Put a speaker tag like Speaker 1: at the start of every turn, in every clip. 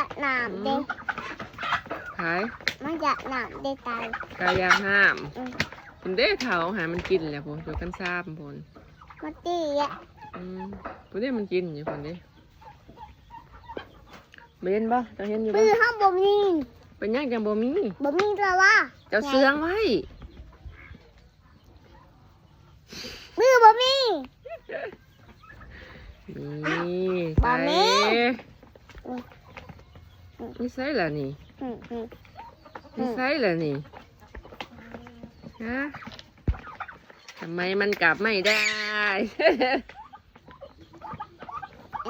Speaker 1: จะหนามเด็ก
Speaker 2: ขาย
Speaker 1: มันจะหนามเด็กตาย
Speaker 2: กายางห้าม
Speaker 1: อืม
Speaker 2: คุณเด้เถาหามันกินแหละผมอยู่กันซ่ามพน
Speaker 1: มันตีอ่ะ
Speaker 2: คุณเด้มันกินอยู่คนเด้เบนบ่เจ้าเห็นอยู่
Speaker 1: มื
Speaker 2: บ่
Speaker 1: อห้องบ่มี
Speaker 2: เป็นยังจังบ่มี
Speaker 1: บ่มีตัวว่า
Speaker 2: เจ้าเสืองไว้
Speaker 1: มือบ่มี
Speaker 2: นี่
Speaker 1: บ่
Speaker 2: ใส่
Speaker 1: มี
Speaker 2: นี่ใส่ละนี่
Speaker 1: อืมอืม
Speaker 2: นี่ใส่ละนี่ฮะทำไมมันกลับไม่ได้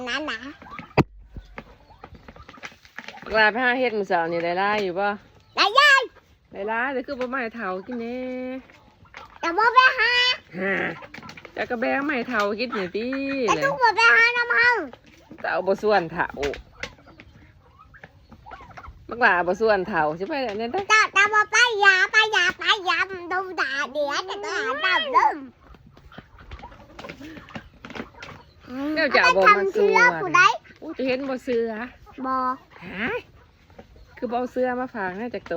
Speaker 1: นั่นนะ
Speaker 2: กลาไปหาเฮ็ดมื้อเช้านี่ได้หลายอยู่ป่ะ
Speaker 1: ได้ยาย
Speaker 2: ได้หลายแต่คือบ่มาให้เฒ่ากินแน่
Speaker 1: แต่บ่ไปหา
Speaker 2: ฮะจะกระแบงมาให้เฒ่ากินนี่ติ
Speaker 1: แต่
Speaker 2: เล
Speaker 1: ทุ
Speaker 2: ย
Speaker 1: กบ่ไปหาน้ำห้อง
Speaker 2: แต่เอาบ่ส่วนเฒ่าบักหลาบ่ส่วนเฒ่าสิไปอันนั้นได้
Speaker 1: แต่บ่ไปยาดูด่าเดี๋ยวแต่ก็หาดำลืม
Speaker 2: เดี๋ยวจะเอาบ่มา
Speaker 1: ทำ
Speaker 2: ส่
Speaker 1: เชื้
Speaker 2: ว
Speaker 1: อน ผู้ใด
Speaker 2: อู้จะเห็นบ่เสือ
Speaker 1: บ่
Speaker 2: ฮะคือบ่เอาเสือมาฝากนะจากโต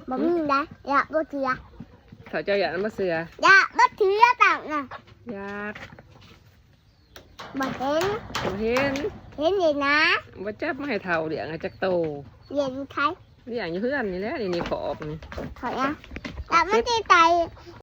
Speaker 1: บ่มีได้อย่าบ่เถือ
Speaker 2: เขาเจ้าอยากนำมาเสือ
Speaker 1: อย่าบ่เถือต่างน่ะ
Speaker 2: อยาก
Speaker 1: บ่เห็น
Speaker 2: บ่เห็น
Speaker 1: เห็นเลยนะ
Speaker 2: บ่จับมาให้เฒ่าเลี้ยงให้จากโต
Speaker 1: เห็นใคร
Speaker 2: เลี้ยงอยู่เฮือนนี่แหละนี่ขอบนี่
Speaker 1: ขอนะแต่มันตีไต